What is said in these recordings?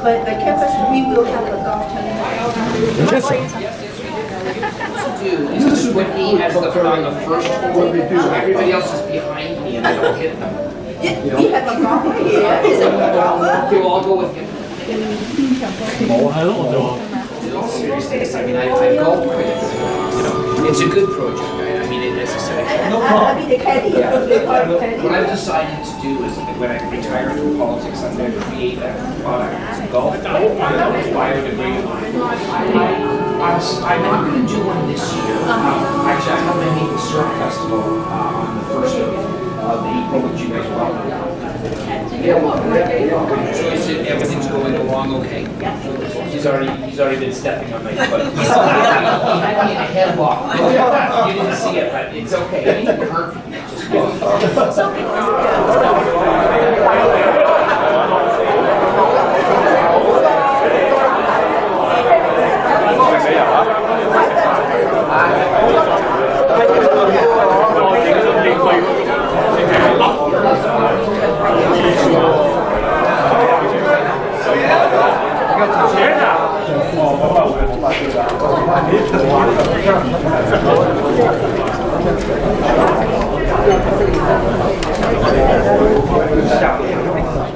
But at CareFirst, we will have a golf tournament. Is to put me as on the first hole, everybody else is behind me and I don't hit them. Yeah, we have a golfer here. Is it a golfer? We'll all go with him. In all seriousness, I mean, I've golfed quite a bit. It's a good project. I mean, as I said, I mean, the caddy. what I've decided to do is that when I retire from politics, I'm going to create a product. It's a golf biodegradable. I'm not going to do one this year. Actually, I have my maple syrup festival on the 1st of April, which you guys will everything's going along okay. He's already been stepping on my foot. He had me in a headlock. You didn't see it, but it's okay. Anything hurt me, just go.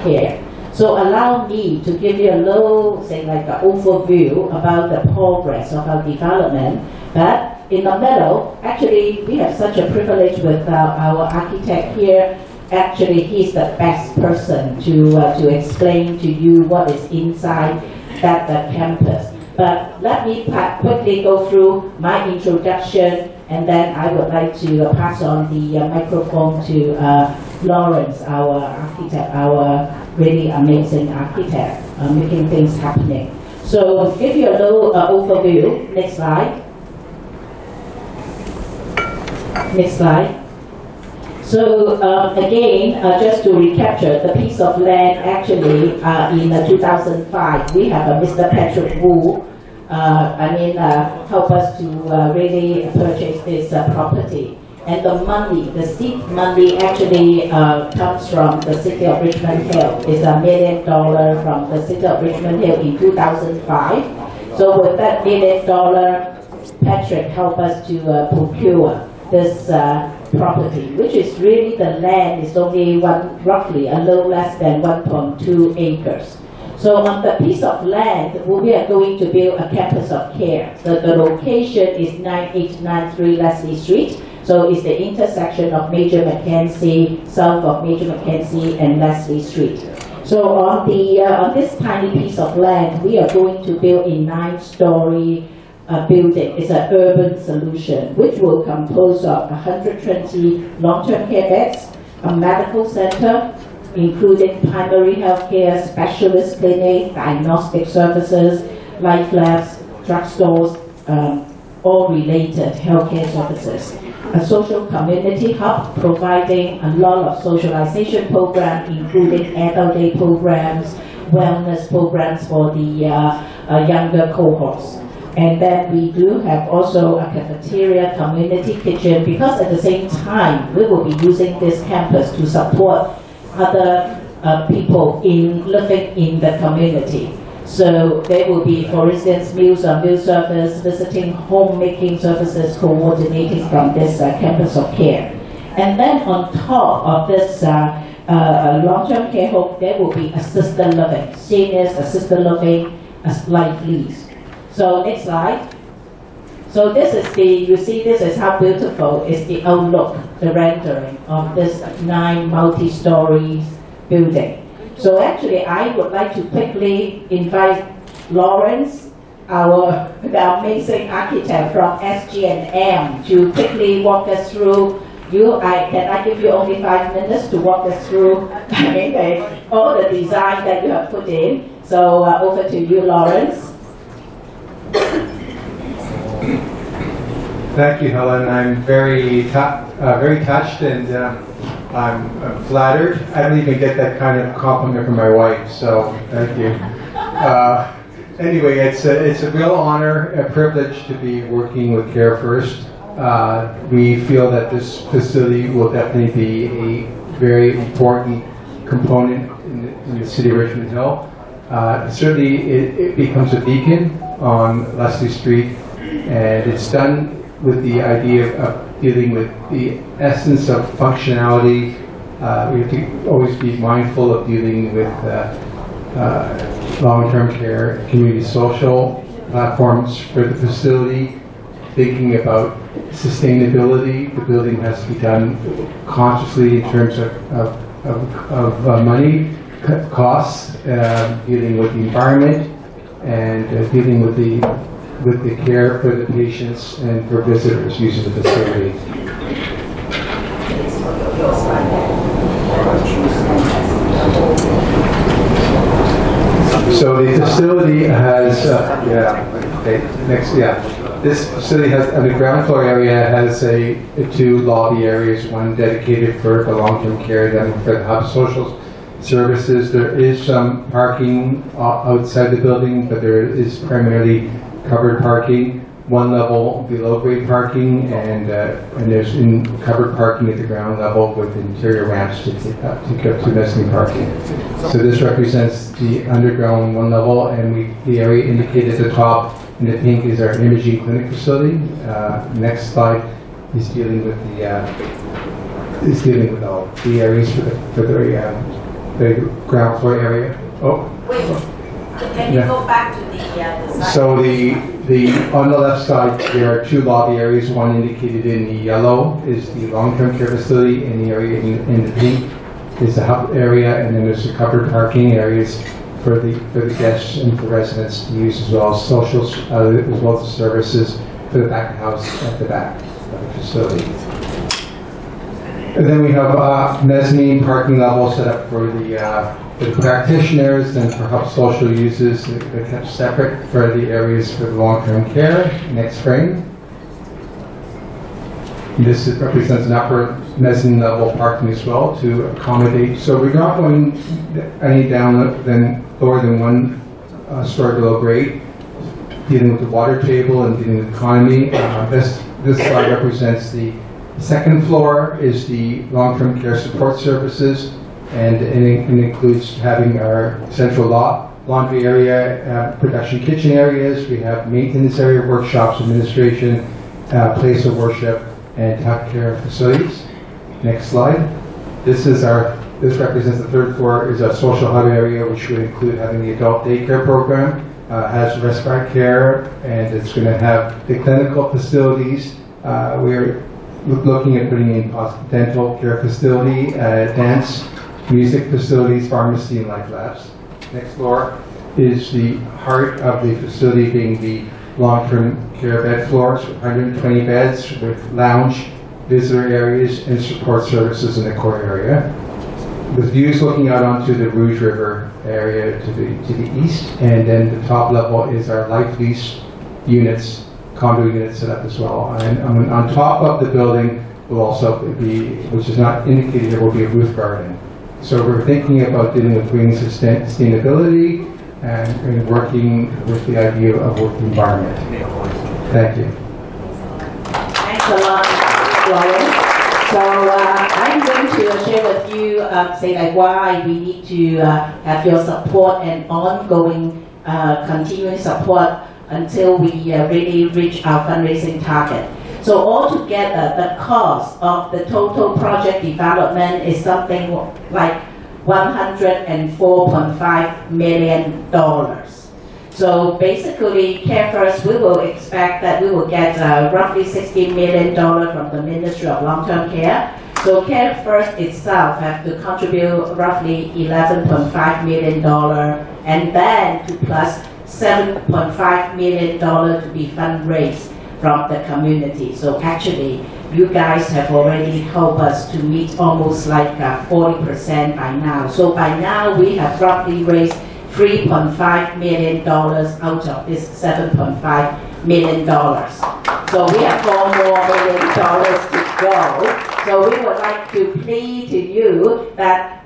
Here. So allow me to give you a little, say like an overview about the progress of our development. But in the middle, actually we have such a privilege with our architect here. Actually, he's the best person to explain to you what is inside that campus. But let me quickly go through my introduction, and then I would like to pass on the microphone to Lawrence, our architect, our really amazing architect, making things happening. So give you a little overview. Next slide. Next slide. So again, just to recapture the piece of land, actually in 2005, we have Mr. Patrick Wu, help us to really purchase this property. And the money, the seed money actually comes from the city of Richmond Hill. It's $1 million from the city of Richmond Hill in 2005. So with that $1 million, Patrick helped us to procure this property, which is really the land is only roughly a little less than 1.2 acres. So on the piece of land, we are going to build a campus of care. So the location is 9893 Leslie Street. So it's the intersection of Major Mackenzie, south of Major Mackenzie and Leslie Street. So on this tiny piece of land, we are going to build a 9-story building. It's an urban solution, which will compose of 120 long-term care beds, a medical center, including primary health care, specialist clinic, diagnostic services, life labs, drugstores, all related healthcare services. A social community hub providing a lot of socialization programs, including adult day programs, wellness programs for the younger cohorts. And then we do have also a cafeteria, community kitchen, because at the same time, we will be using this campus to support other people living in the community. So there will be, for instance, meal service, visiting homemaking services coordinating from this campus of care. And then on top of this long-term care home, there will be assisted living, seniors assisted living, life lease. So next slide. So this is this is how beautiful is the outlook, the rendering of this 9 multi-story building. So actually, I would like to quickly invite Lawrence, the amazing architect from SG&M, to quickly walk us through. Can I give you only 5 minutes to walk us through all the design that you have put in? So over to you, Lawrence. Thank you, Helen. I'm very touched and I'm flattered. I don't even get that kind of compliment from my wife, so thank you. Anyway, it's a real honor, a privilege to be working with CareFirst. We feel that this facility will definitely be a very important component in the city of Richmond Hill. Certainly, it becomes a beacon on Leslie Street, and it's done with the idea of dealing with the essence of functionality. We have to always be mindful of dealing with long-term care, community social platforms for the facility, thinking about sustainability. The building has to be done consciously in terms of money, costs, dealing with the environment, and dealing with the care for the patients and for visitors using the facility. So the facility has, this facility has, on the ground floor area, has two lobby areas, one dedicated for the long-term care, then for the hub social services. There is some parking outside the building, but there is primarily covered parking. One level below grade parking, and there's covered parking at the ground level with interior ramps to get to mezzanine parking. So this represents the underground one level, and the area indicated at the top in the pink is our imaging clinic facility. Next slide is dealing with all the areas for the ground floor area. Oh. Wait, can you go back to the side? So on the left side, there are two lobby areas. One indicated in the yellow is the long-term care facility, and the area in the pink is the hub area, and then there's the covered parking areas for the guests and for residents to use, as well as socials, as well as the services for the back of the house at the back of the facility. And then we have mezzanine parking levels set up for the practitioners and for hub social uses. They're kept separate for the areas for the long-term care. Next frame. This represents an upper mezzanine level parking as well to accommodate. So we're not going any lower than one story below grade, dealing with the water table and dealing with economy. This slide represents the second floor is the long-term care support services, and it includes having our central laundry area, production kitchen areas. We have maintenance area, workshops, administration, place of worship, and healthcare facilities. Next slide. This represents the third floor is a social hub area, which would include having the adult daycare program, has respite care, and it's going to have the clinical facilities. We're looking at putting in dental care facility, dance, music facilities, pharmacy, and life labs. Next floor is the heart of the facility, being the long-term care bed floors, 120 beds with lounge, visitor areas, and support services in the core area. With views looking out onto the Rouge River area to the east, and then the top level is our life lease units, condo units set up as well. And on top of the building will also be, which is not indicated here, will be a roof garden. So we're thinking about dealing with green sustainability and working with the idea of work environment. Thank you. Thanks a lot, Florence. So I'm going to share with you, why we need to have your support and ongoing continuing support until we really reach our fundraising target. So altogether, the cost of the total project development is something like $104.5 million. So basically, CareFirst, we will expect that we will get roughly $60 million from the Ministry of Long-Term Care. So CareFirst itself have to contribute roughly $11.5 million, and then to plus $7.5 million to be fundraised from the community. So actually, you guys have already helped us to meet almost like 40% by now. So by now, we have roughly raised $3.5 million out of this $7.5 million. So we have $4 more million to go. So we would like to plead to you that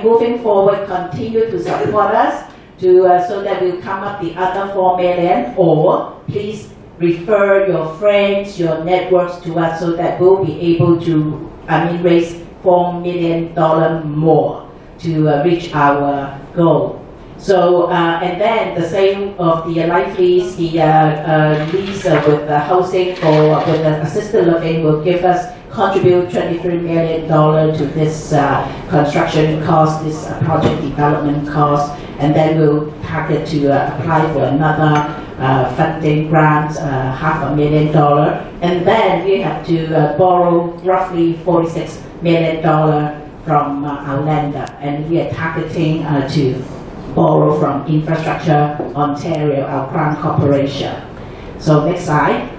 moving forward, continue to support us so that we'll come up the other $4 million, or please refer your friends, your networks to us so that we'll be able to raise $4 million more to reach our goal. So, and then the same of the life lease, the lease with the housing for with the assisted living will contribute $23 million to this construction cost, this project development cost, and then we'll target to apply for another funding grant, $500,000, and then we have to borrow roughly $46 million from our lender, and we are targeting to borrow from Infrastructure Ontario, our Crown Corporation. So next slide.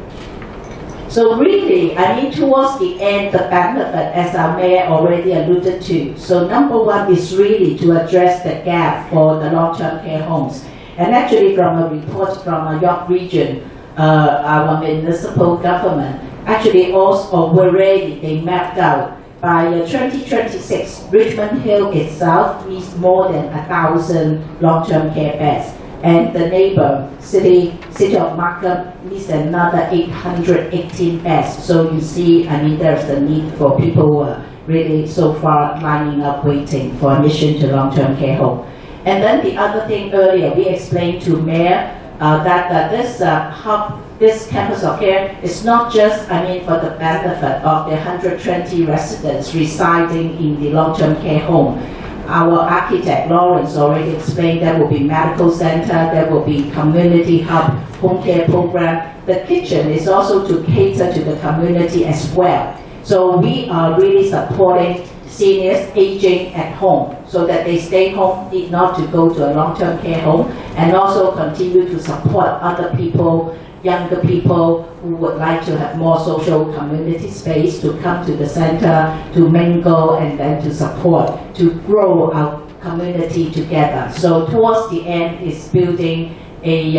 So really, I mean, towards the end, the benefit, as our mayor already alluded to. So number one is really to address the gap for the long-term care homes. And actually, from a report from a York region, our municipal government, actually also already they mapped out by 2026, Richmond Hill itself needs more than 1,000 long-term care beds. And the neighbor city of Markham needs another 818 beds. So you see, I mean, there's the need for people really so far lining up waiting for admission to long-term care home. And then the other thing earlier, we explained to Mayor that this hub, this campus of care is not just, I mean, for the benefit of the 120 residents residing in the long-term care home. Our architect, Lawrence, already explained there will be medical center, there will be community hub, home care program. The kitchen is also to cater to the community as well. So we are really supporting seniors aging at home so that they stay home, need not to go to a long-term care home, and also continue to support other people, younger people who would like to have more social community space to come to the center, to mingle, and then to support, to grow our community together. So towards the end is building a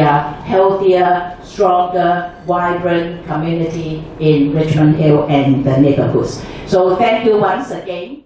healthier, stronger, vibrant community in Richmond Hill and the neighborhoods. So thank you once again.